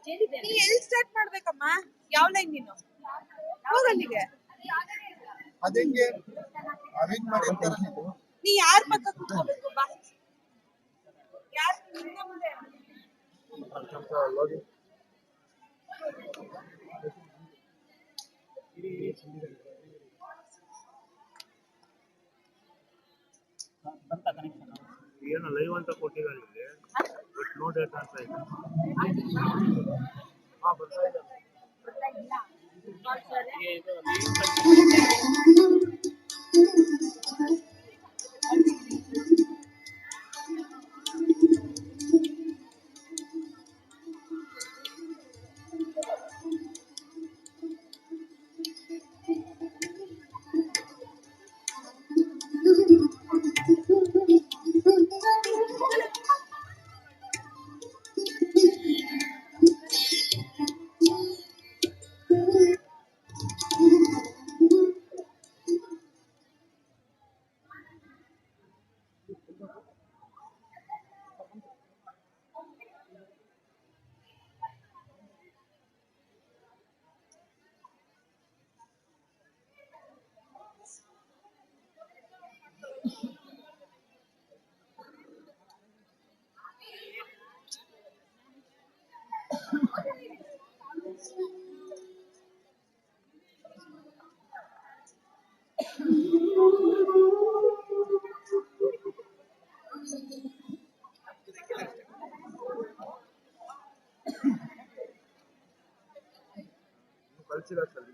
ನೀ ಎಲ್ಲಿ ಸ್ಟಾರ್ಟ್ ಮಾಡ್ಬೇಕಮ್ಮ? ಯಾವ ಲೈನ್ ನೀನು? ಹೋಗಲ್ಲಿಗೆ. ಅದಂಗೆ ಅರೇಂಜ್ ಮಾಡಿರ್ತಾರ. ನೀ ಯಾರ ಪಕ್ಕ ಕೂತ್ಕೋಬೇಕು ಬಾ? ಯಾರು ನಿನ್ನ ಮುಂದೆ? ಏನು ಲೈವ್ ಅಂತ ಕೊಟ್ಟಿದ್ದಾರೆ ಬಟ್ ನೋ ಡೇಟಾ ಅಂತ ಇದೆ. ಬರ್ತಾ ಇದೆ. ಕಳ್ಸಿಲ್ಲ sir.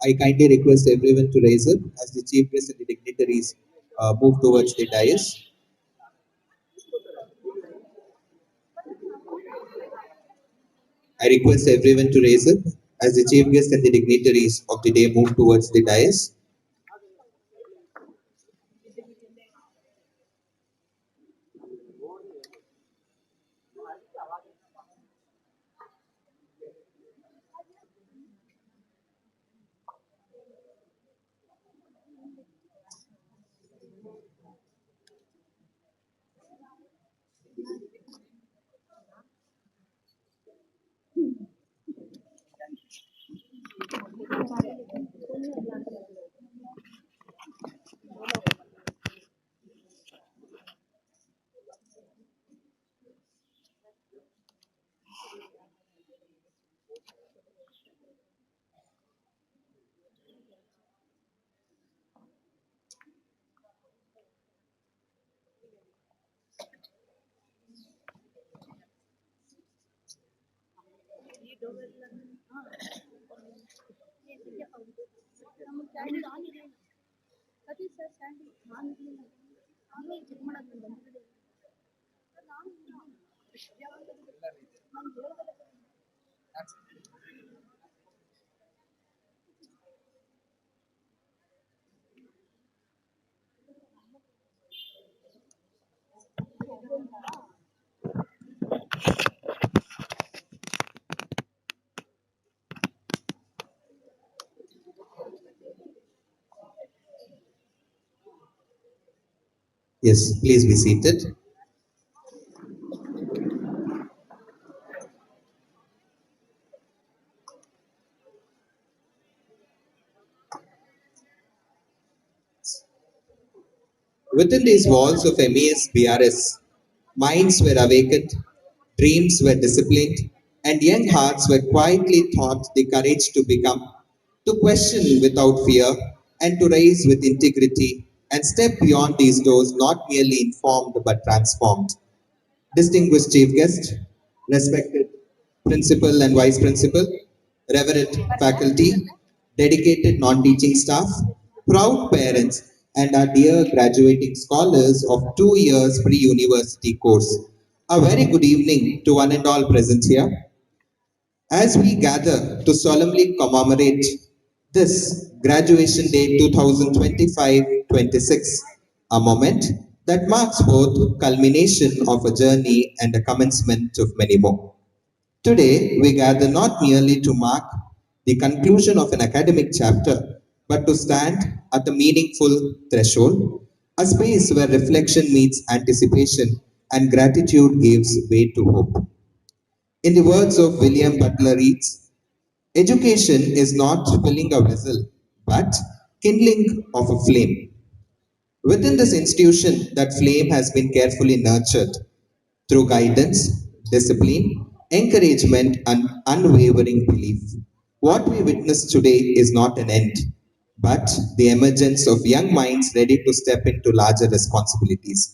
I kindly request everyone to raise up as the chief guest and the dignitaries move towards the dais. I request everyone to raise up as the chief guest and the dignitaries of the day move towards the dais. Yes, please be seated. Within these walls of MES BRS, minds were awakened, dreams were disciplined, and young hearts were quietly taught the courage to become, to question without fear, and to rise with integrity and step beyond these doors not merely informed but transformed. Distinguished chief guest, respected principal and vice principal, reverend faculty, dedicated non-teaching staff, proud parents, and our dear graduating scholars of 2 years pre-university course. A very good evening to one and all present here. As we gather to solemnly commemorate this graduation day 2025-26, a moment that marks both culmination of a journey and a commencement of many more. Today, we gather not merely to mark the conclusion of an academic chapter, but to stand at the meaningful threshold, a space where reflection meets anticipation and gratitude gives way to hope. In the words of William Butler Yeats, education is not filling a vessel, but kindling of a flame. Within this institution, that flame has been carefully nurtured through guidance, discipline, encouragement, and unwavering belief. What we witness today is not an end, but the emergence of young minds ready to step into larger responsibilities.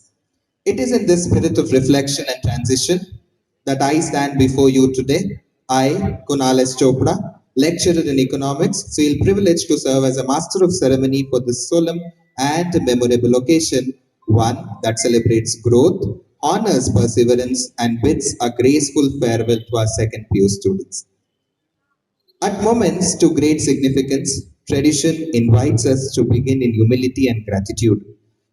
It is in this spirit of reflection and transition that I stand before you today. I, Kunal S. Chopra, lecturer in economics, feel privileged to serve as a master of ceremony for this solemn and memorable occasion, one that celebrates growth, honors perseverance, and bids a graceful farewell to our second PU students. At moments to great significance, tradition invites us to begin in humility and gratitude,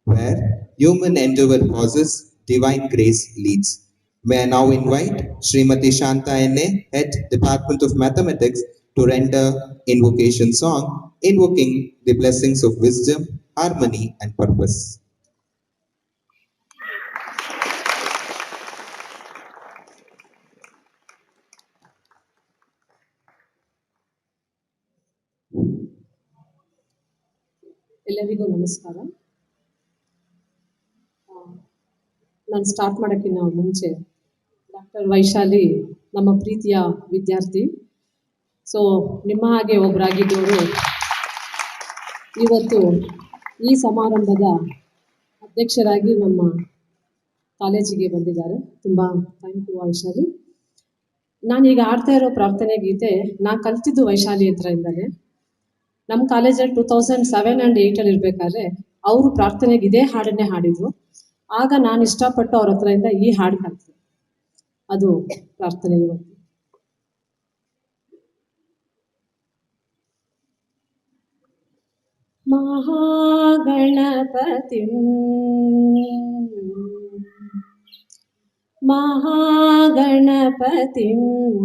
where human endeavor pauses, divine grace leads. May I now invite Srimati Shanta N.A., Head Department of Mathematics, to render invocation song, invoking the blessings of wisdom, harmony, and purpose. ಎಲ್ಲರಿಗೂ ನಮಸ್ಕಾರ. ನಾನು start ಮಾಡೋಕ್ಕಿಂತ ಮುಂಚೆ doctor Vaishali ನಮ್ಮ ಪ್ರೀತಿಯ ವಿದ್ಯಾರ್ಥಿ. So ನಿಮ್ಮ ಹಾಗೆ ಒಬ್ಬರಾಗಿದ್ದವರು ಇವತ್ತು ಈ ಸಮಾರಂಭದ ಅಧ್ಯಕ್ಷರಾಗಿ ನಮ್ಮ ಕಾಲೇಜಿಗೆ ಬಂದಿದ್ದಾರೆ. ತುಂಬ ಥ್ಯಾಂಕ್ ಯು ವೈಶಾಲಿ. ನಾನೀಗ ಆಡ್ತಾ ಇರೋ ಪ್ರಾರ್ಥನೆ ಗೀತೆ ನಾನು ಕಲ್ತಿದ್ದು ವೈಶಾಲಿ ಹತ್ರದಿಂದಲೇ. ನಮ್ಮ ಕಾಲೇಜಲ್ಲಿ 2007 and 8 ಇರಬೇಕಾದ್ರೆ ಅವರು ಪ್ರಾರ್ಥನೆಗೆ ಇದೇ ಹಾಡನ್ನೇ ಹಾಡಿದರು. ಆಗ ನಾನು ಇಷ್ಟಪಟ್ಟು ಅವ್ರ ಹತ್ರದಿಂದ ಈ ಹಾಡು ಕಲಿತೆ. ಅದು ಪ್ರಾರ್ಥನೆ ಇವತ್ತು. ಮಹಾಗಣಪತಿಂ महागणपतिं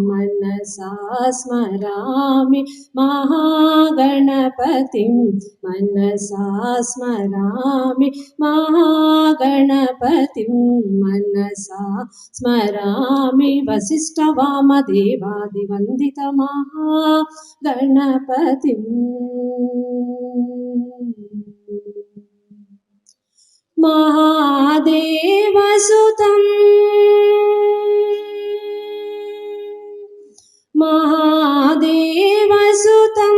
मनसा स्मरामि, महागणपतिं मनसा स्मरामि, महागणपतिं मनसा स्मरामि, वसिष्ठवामदेवादिवन्दितमहागणपतिम् महादेवसुतं महादेवसुतं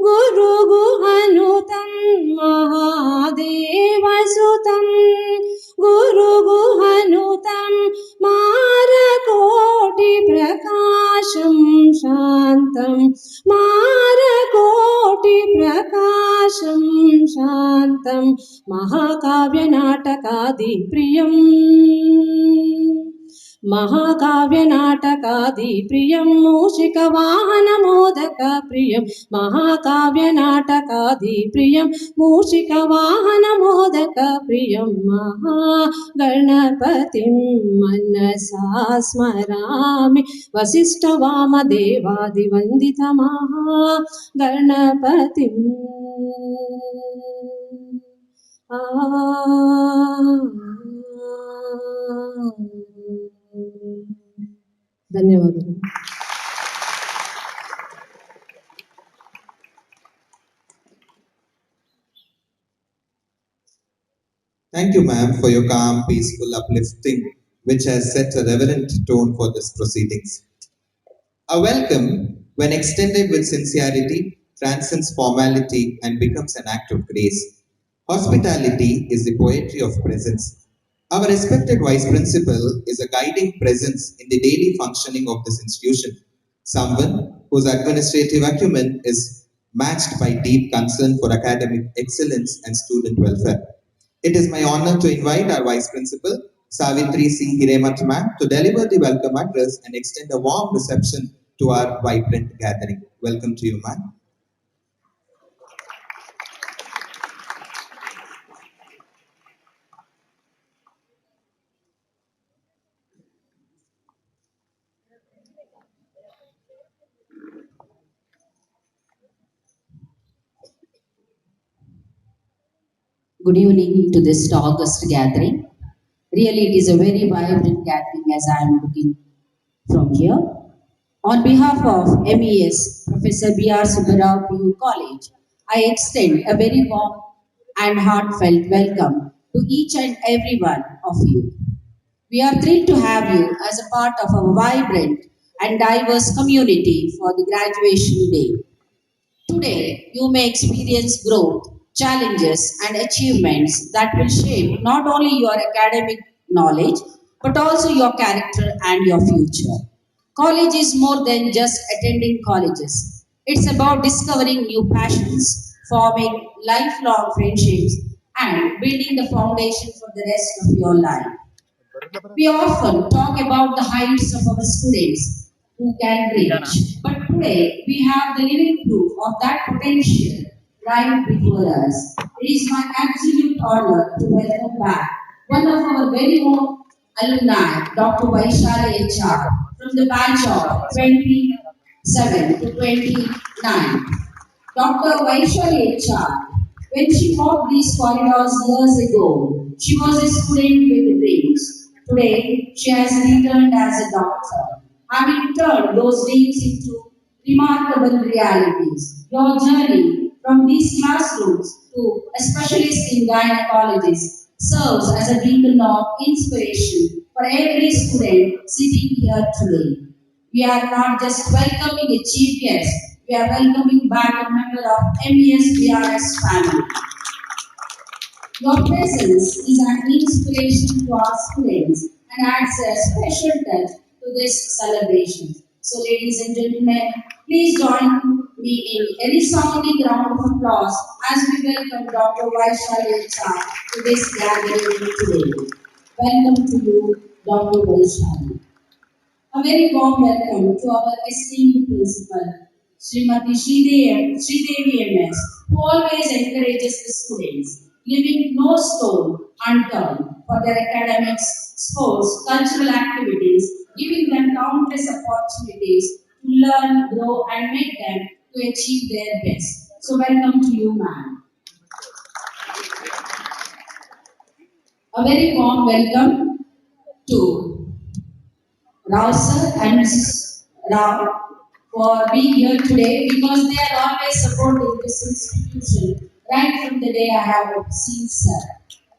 गुरुगुहनुतं, महादेवसुतं गुरुगुहनुतं, मारकोटिप्रकाशं शान्तं, मारकोटिप्रकाशं शान्तं, महाकाव्यनाटकादिप्रियम्, महाकाव्यनाटकादिप्रियं, मूषिकवाहनमोदकप्रियं, महाकाव्यनाटकादिप्रियं, मूषिकवाहनमोदकप्रियं, महागणपतिं मनसा स्मरामि, वसिष्ठवामदेवादिवन्दितमहागणपतिम्. ಧನ್ಯವಾದಗಳು. Thank you, ma'am, for your calm, peaceful, uplifting, which has set a reverent tone for this proceedings. A welcome, when extended with sincerity, transcends formality and becomes an act of grace. Hospitality is the poetry of presence. Our respected Vice Principal is a guiding presence in the daily functioning of this institution, someone whose administrative acumen is matched by deep concern for academic excellence and student welfare. It is my honor to invite our Vice Principal, Savitri C. Hiremat ma'am to deliver the welcome address and extend a warm reception to our vibrant gathering. Welcome to you, ma'am. Good evening to this august gathering. Really, it is a very vibrant gathering as I am looking from here. On behalf of MES, Professor B.R. Subbarao PU College, I extend a very warm and heartfelt welcome to each and every one of you. We are thrilled to have you as a part of our vibrant and diverse community for the graduation day. Today, you may experience growth, challenges, and achievements that will shape not only your academic knowledge but also your character and your future. College is more than just attending colleges, it's about discovering new passions, forming lifelong friendships, and building the foundation for the rest of your life. We often talk about the heights of our students who can reach, but today we have the living proof of that potential right before us. It is my absolute honor to welcome back one of our very own alumni, Dr. Vaishali HR, from the batch of 27 to 29. Dr. Vaishali HR, when she walked these corridors years ago, she was a student with dreams. Today, she has returned as a doctor, having turned those dreams into remarkable realities. Your journey from these classrooms to a specialist in gynecologist serves as a beacon of inspiration for every student sitting here today. We are not just welcoming a chief guest, we are welcoming back a member of MESBRS family. Your presence is an inspiration to our students and adds a special touch to this celebration. So, ladies and gentlemen, please join me in a resounding round of applause as we welcome Dr. Vaishali Char to this gathering today. Welcome to you, Dr. Vaishali. A very warm welcome to our esteemed principal, Srimati Sridevi MS, who always encourages the students, leaving no stone unturned for their academics, sports, cultural activities, giving them countless opportunities to learn, grow, and make them to achieve their best. So, welcome to you, ma'am. A very warm welcome to Rao sir and Mrs. Rao for being here today because they are always supporting this institution right from the day I have seen sir.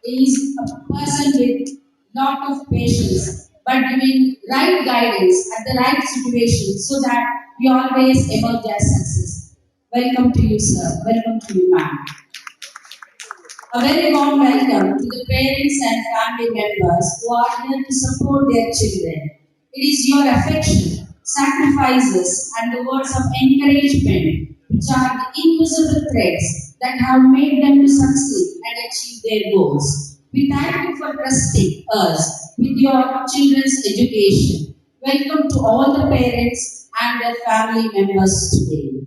He is a person with lot of patience but giving right guidance at the right situation so that we always emerge as success. Welcome to you, sir. Welcome to you, ma'am. A very warm welcome to the parents and family members who are here to support their children. It is your affection, sacrifices, and the words of encouragement which are the invisible threads that have made them to succeed and achieve their goals. We thank you for trusting us with your children's education. Welcome to all the parents and their family members today.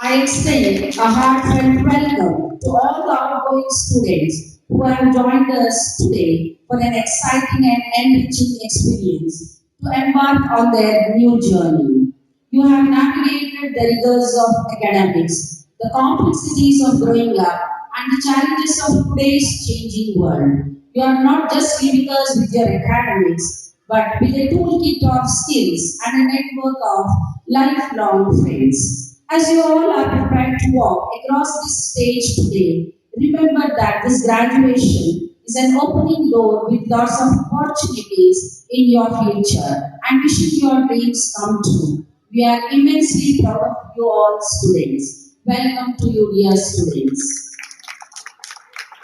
I extend a heartfelt welcome to all the outgoing students who have joined us today for an exciting and enriching experience to embark on their new journey. You have navigated the rigors of academics, the complexities of growing up, and the challenges of today's changing world. You are not just leaving us with your academics, but with a toolkit of skills and a network of lifelong friends. As you all are prepared to walk across this stage today, remember that this graduation is an opening door with lots of opportunities in your future and wishing your dreams come true. We are immensely proud of you all students. Welcome to you, dear students.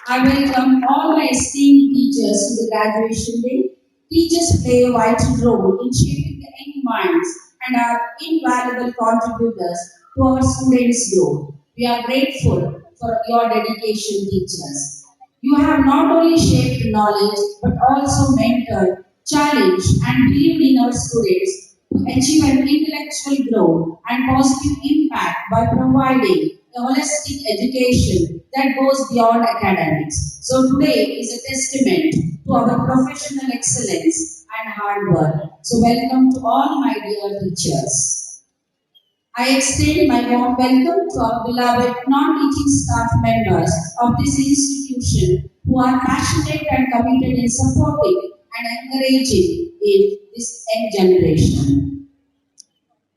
I welcome all my esteemed teachers to the graduation day. Teachers play a vital role in shaping the young minds and are invaluable contributors to our students' growth. We are grateful for your dedication, teachers. You have not only shaped knowledge but also mentored, challenged, and believed in our students to achieve an intellectual growth and positive impact by providing a holistic education that goes beyond academics. So today is a testament to our professional excellence and hard work. So welcome to all my dear teachers. I extend my warm welcome to our beloved non-teaching staff members of this institution who are passionate and committed in supporting and encouraging in this young generation.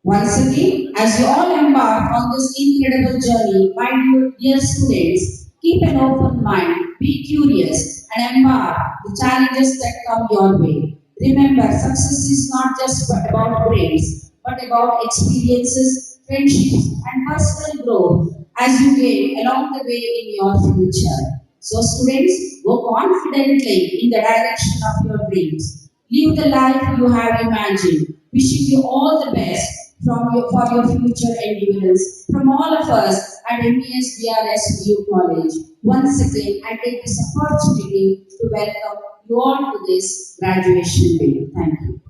Once again, as you all embark on this incredible journey, my dear students, keep an open mind, be curious, and embark the challenges that come your way. Remember, success is not just about grades, but about experiences, friendships, and personal growth as you gain along the way in your future. So, students, go confidently in the direction of your dreams. Live the life you have imagined. Wishing you all the best for your future endeavors. From all of us at MES BRSU College, once again, I take this opportunity to welcome you all to this graduation day. Thank you.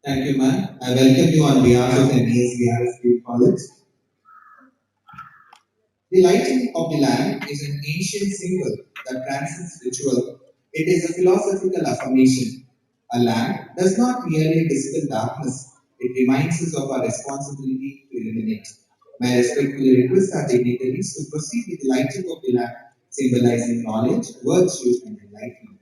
Thank you, ma'am. I welcome you on behalf of MES College. The lighting of the lamp is an ancient symbol that transcends ritual. It is a philosophical affirmation. A lamp does not merely dispel darkness, it reminds us of our responsibility to illuminate. May I respectfully request our dignitaries to proceed with the lighting of the lamp, symbolizing knowledge, virtue, and enlightenment.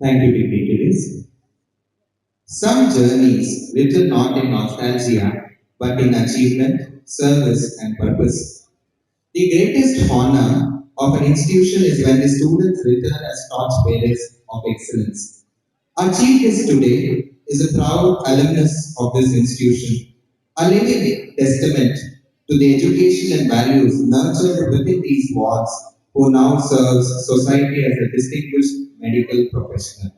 Thank you, dignitaries. Some journeys written not in nostalgia, but in achievement, service, and purpose. The greatest honor of an institution is when the students return as torchbearers of excellence. Our chief guest today is a proud alumnus of this institution, a living testament to the education and values nurtured within these walls, who now serves society as a distinguished medical professional.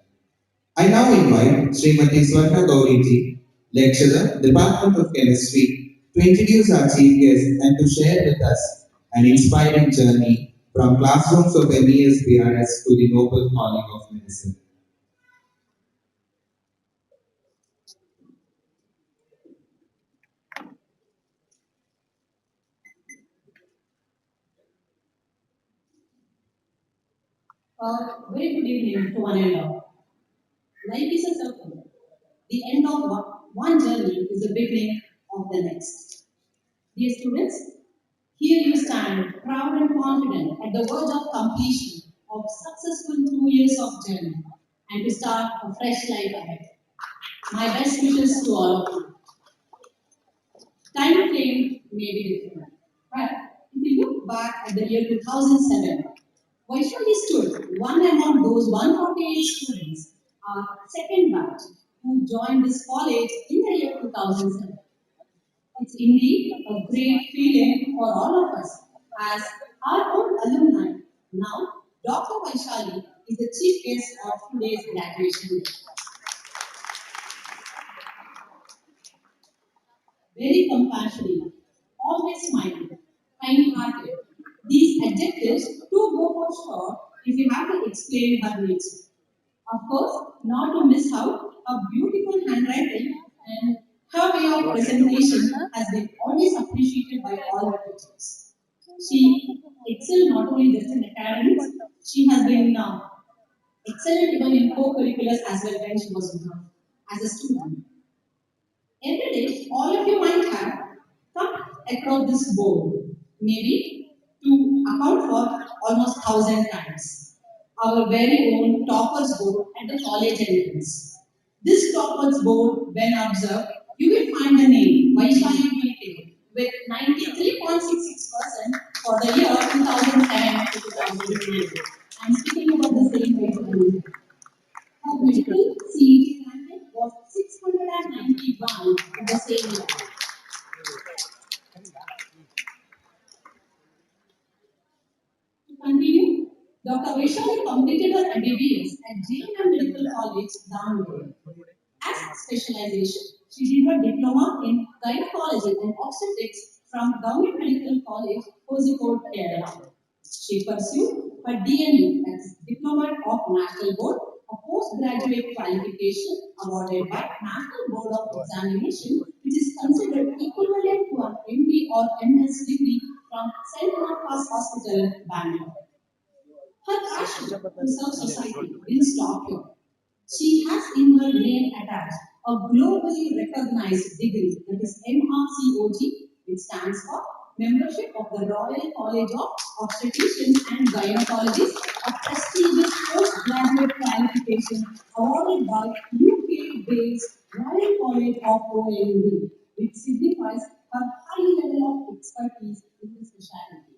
I now invite Srimati Swarna Gauriji, lecturer, Department of Chemistry, to introduce our chief guest and to share with us an inspiring journey from classrooms of MES BRS to the noble calling of medicine. Very good evening to one and all. Life is a circle. The end of one journey is the beginning of the next. Dear students, here you stand proud and confident at the verge of completion of successful 2 years of journey and to start a fresh life ahead. My best wishes to all of you. Time frame may be different, but if you look back at the year 2007, Vaishali stood one among those 148 students, our second batch, who joined this college in the year 2007. It's indeed a great feeling for all of us as our own alumni. Now, Dr. Vaishali is the chief guest of today's graduation day. Very compassionate, always smiling, kind-hearted. These adjectives do go for short if you have to explain her nature. Of course, not to miss out her beautiful handwriting and her way of presentation has been always appreciated by all her teachers. She excelled not only just in academics, she has been excellent even in co-curriculars as well when she was as a student. Every day, all of you might have come across this board, maybe to account for almost 1,000 times. Our very own toppers board at the college entrance. This toppers board, when observed, you will find the name Vaishali Pete with 93.66% for the year 2007 to 2009. I'm speaking about the same Vaishali. Her medical CET ranking was 691 in the same year. To continue, Dr. Vaishali completed her MBBS at JNM Medical College, Bangalore. As specialization, she did her diploma in gynecology and obstetrics from Government Medical College, Kozhikode, Kerala. She pursued her DNE as Diploma of National Board, a postgraduate qualification awarded by National Board of Examination, which is considered equivalent to an MD or MS degree from St. Martha's Hospital, Bangalore. Her passion to serve society didn't stop here. She has in her name attached a globally recognized degree that is MRCOG, which stands for Membership of the Royal College of Obstetricians and Gynecologists, a prestigious postgraduate qualification awarded by UK-based Royal College of OAMD, which signifies her high level of expertise in the specialty.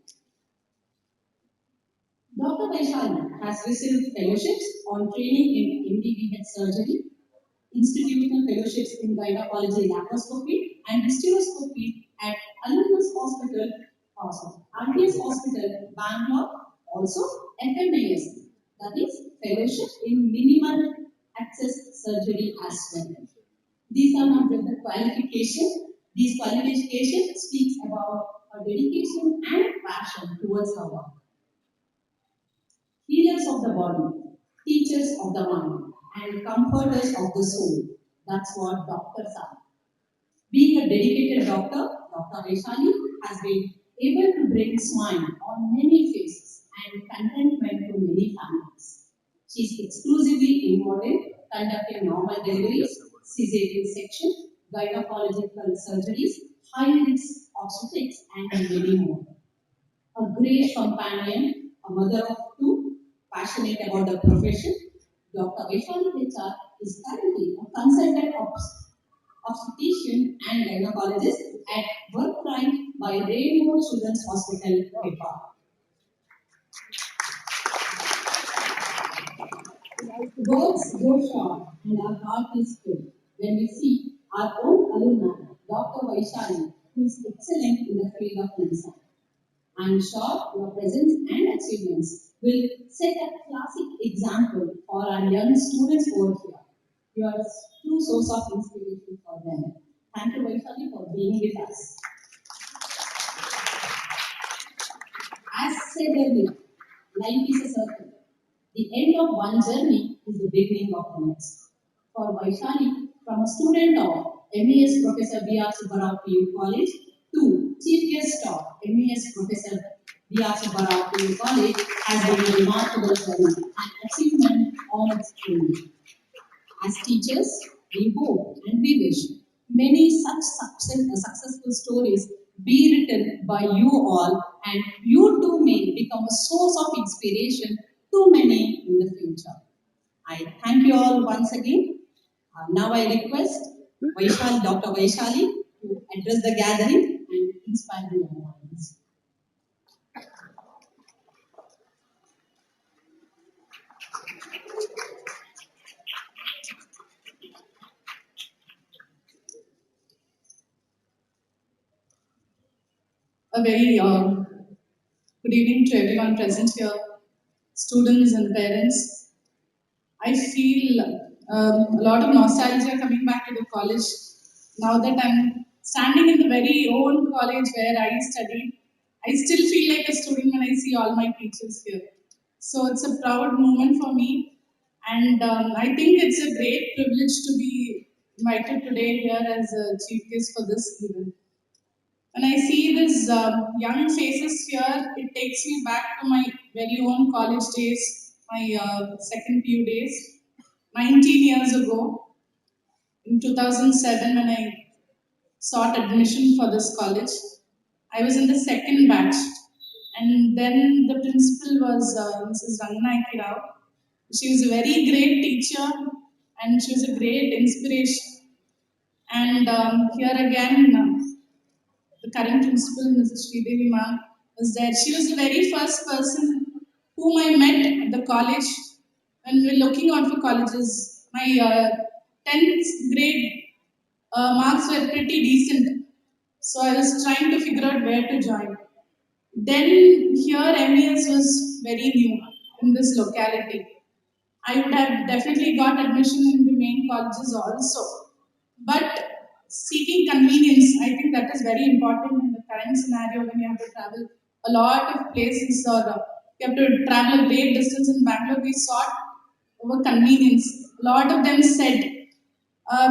Dr. Vaishali has received fellowships on training in MDVH surgery, institutional fellowships in gynecology laparoscopy and hysteroscopy at Alumnus Hospital, RTS Hospital, Bangalore, also FMAS, that is fellowship in minimal access surgery as well. These are not just the qualification. These qualifications speaks about her dedication and passion towards her work. Healers of the body, teachers of the mind, and comforters of the soul. That's what doctors are. Being a dedicated doctor, Dr. Vaishali has been able to bring smile on many faces and contentment to many families. She is exclusively involved in conducting normal deliveries, cesarean section, gynecological surgeries, high risk obstetrics, and many more. A great companion, a mother of two, passionate about the profession. Dr. Vaishali HR is currently a consultant obstetrician and gynecologist at work right by Rainbow Children's Hospital, Nepal. Words go short and our heart is full when we see our own alumna, Dr. Vaishali, who is excellent in the field of medicine. I am sure your presence and achievements will set a classic example for our young students over here. You are a true source of inspiration for them. Thank you, Vaishali, for being with us. As said earlier, life is a circle. The end of one journey is the beginning of the next. For Vaishali, from a student of MES Professor B.R. Subbarao PU College to Chief Guest of MES Professor B.R. Subbarao PU College has been a remarkable journey and achievement on its own. As teachers, we hope and we wish many such successful stories be written by you all, and you too may become a source of inspiration to many in the future. I thank you all once again. Now I request Dr. Vaishali to address the gathering and inspire the young minds. A very good evening to everyone present here, students and parents. I feel a lot of nostalgia coming back to the college now that I'm standing in the very own college where I studied. I still feel like a student when I see all my teachers here. So it's a proud moment for me, and I think it's a great privilege to be invited today here as a chief guest for this event. When I see these young faces here, it takes me back to my very own college days, my second few days, 19 years ago, in 2007, when I sought admission for this college. I was in the second batch, and then the principal was Mrs. Ranganayaki Rao. She was a very great teacher, and she was a great inspiration. And here again, the current principal, Mrs. Sridevi ma'am, was there. She was the very first person whom I met at the college when we were looking out for colleges. My 10th grade marks were pretty decent, so I was trying to figure out where to join. Then here MES was very new in this locality. I would have definitely got admission in the main colleges also. But seeking convenience, I think that is very important in the current scenario when you have to travel a lot of places or you have to travel a great distance in Bangalore. We sought over convenience. A lot of them said,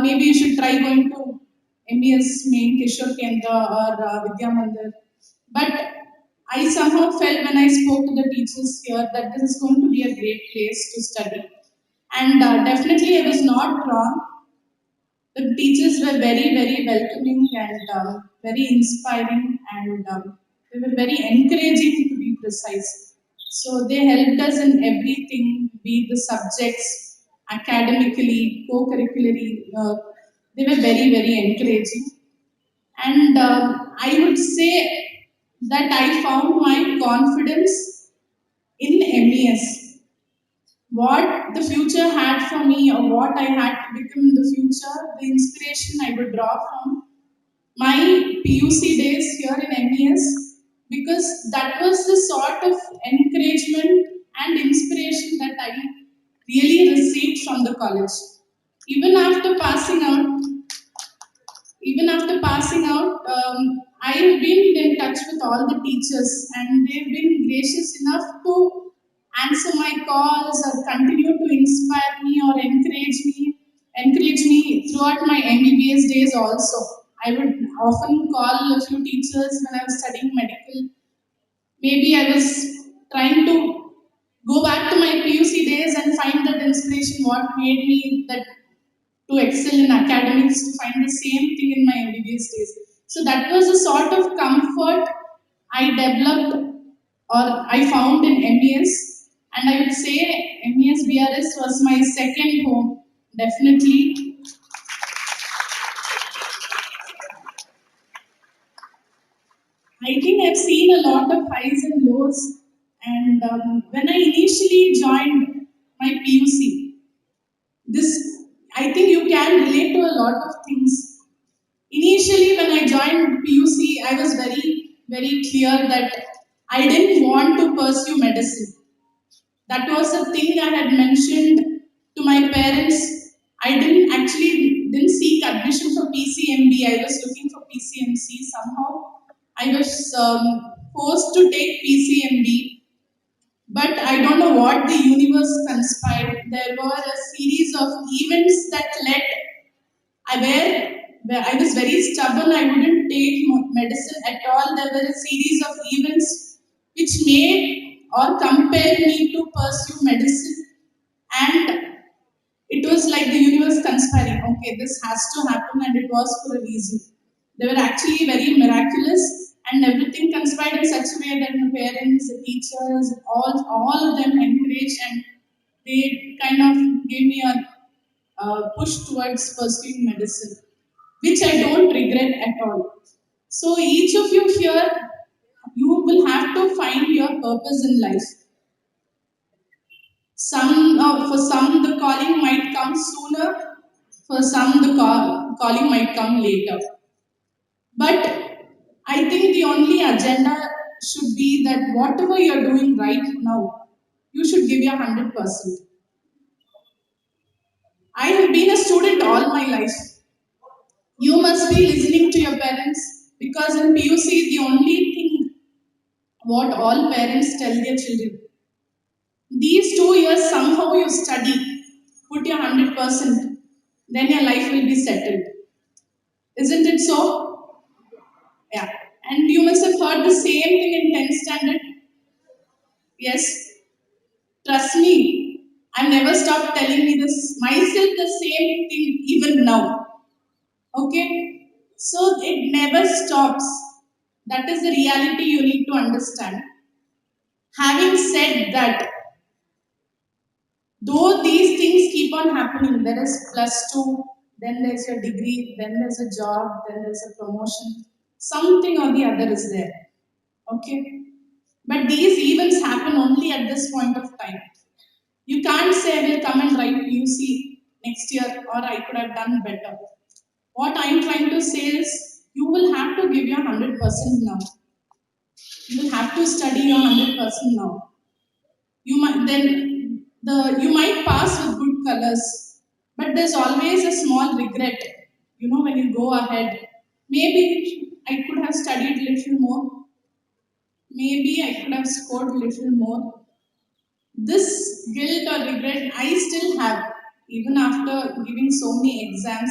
maybe you should try going to MES main Kishore Kendra or Vidya Mandir. But I somehow felt when I spoke to the teachers here that this is going to be a great place to study. And definitely I was not wrong. The teachers were very, very welcoming and very inspiring, and they were very encouraging to be precise. So they helped us in everything, be it the subjects, academically, co-curricularly. They were very, very encouraging. And I would say that I found my confidence in MES. What the future had for me, or what I had to become in the future, the inspiration I would draw from my PUC days here in MES, because that was the sort of encouragement and inspiration that I really received from the college. Even after passing out, I have been in touch with all the teachers, and they've been gracious enough to answer my calls or continue to inspire me or encourage me throughout my MBBS days also. I would often call a few teachers when I was studying medical. Maybe I was trying to go back to my PUC days and find that inspiration, what made me that to excel in academics, to find the same thing in my MBBS days. So that was a sort of comfort I developed or I found in MES, and I would say MES BRS was my second home, definitely. I think I've seen a lot of highs and lows, and when I initially joined my PUC, this I think you can relate to a lot of things. Initially, when I joined PUC, I was very, very clear that I didn't want to pursue medicine. That was a thing I had mentioned to my parents. I didn't seek admission for PCMB. I was looking for PCMC somehow. I was forced to take PCMB, but I don't know what the universe conspired. There were a series of events that led where I was very stubborn. I wouldn't take medicine at all. There were a series of events which made or compelled me to pursue medicine, and it was like the universe conspiring. Okay, this has to happen, and it was for a reason. They were actually very miraculous, and everything conspired in such a way that my parents, the teachers, all of them encouraged, and they kind of gave me a push towards pursuing medicine, which I don't regret at all. So each of you here, you will have to find your purpose in life. For some, the calling might come sooner. For some, the calling might come later. But I think the only agenda should be that whatever you're doing right now, you should give your 100%. I have been a student all my life. You must be listening to your parents because in PUC, the only thing what all parents tell their children. These 2 years, somehow you study, put your 100%, then your life will be settled. Isn't it so? Yeah. And you must have heard the same thing in 10th standard. Yes. Trust me, I've never stopped telling me this myself the same thing even now. Okay? So it never stops. That is the reality you need to understand. Having said that, though these things keep on happening, there is +2, then there's your degree, then there's a job, then there's a promotion. Something or the other is there. Okay? But these events happen only at this point of time. You can't say I will come and write PUC next year or I could have done better. What I'm trying to say is you will have to give your 100% now. You will have to study your 100% now. You might pass with good colors, but there's always a small regret. When you go ahead, maybe I could have studied little more. Maybe I could have scored little more. This guilt or regret I still have, even after giving so many exams.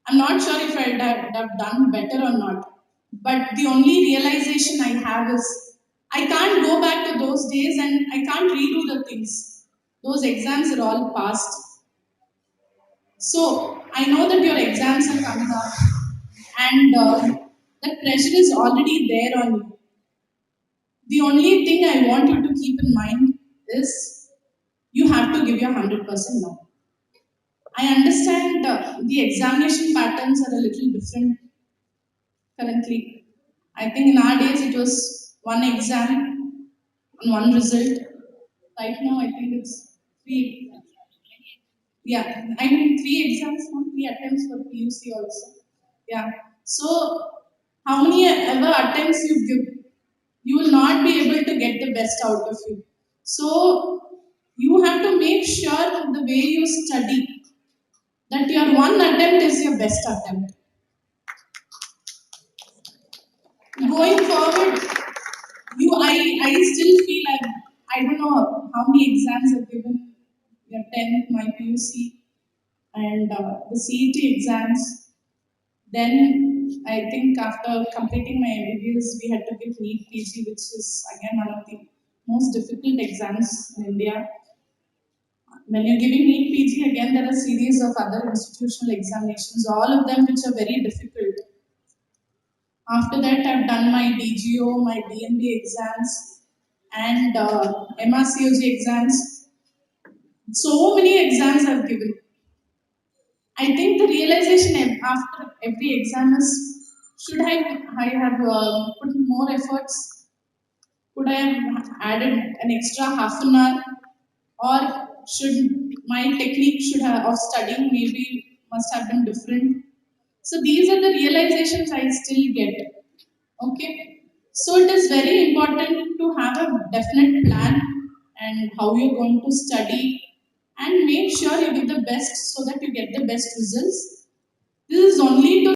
I'm not sure if I would have done better or not. But the only realization I have is I can't go back to those days and I can't redo the things. Those exams are all past. So I know that your exams are coming up and that pressure is already there on you. The only thing I want you to keep in mind is you have to give your 100% now. I understand the examination patterns are a little different currently. I think in our days it was one exam and one result. Right now I think it's three. Yeah, I mean 3 exams, 3 attempts for PUC also. Yeah. So how many ever attempts you give, you will not be able to get the best out of you. So you have to make sure the way you study that your one attempt is your best attempt. Going forward, I still feel I don't know how many exams I've given. Your 10th, my PUC, and the CET exams. Then I think after completing my MBBS, we had to give NEET PG, which is again one of the most difficult exams in India. When you're giving NEET PG, again there are a series of other institutional examinations, all of them which are very difficult. After that, I've done my DGO, my DMB exams, and MRCOG exams. So many exams I've given. I think the realization after every exam is, should I have put more efforts? Could I have added an extra half an hour? Or should my technique of studying maybe must have been different? So these are the realizations I still get. Okay. So it is very important to have a definite plan and how you're going to study and make sure you give the best so that you get the best results. This is only to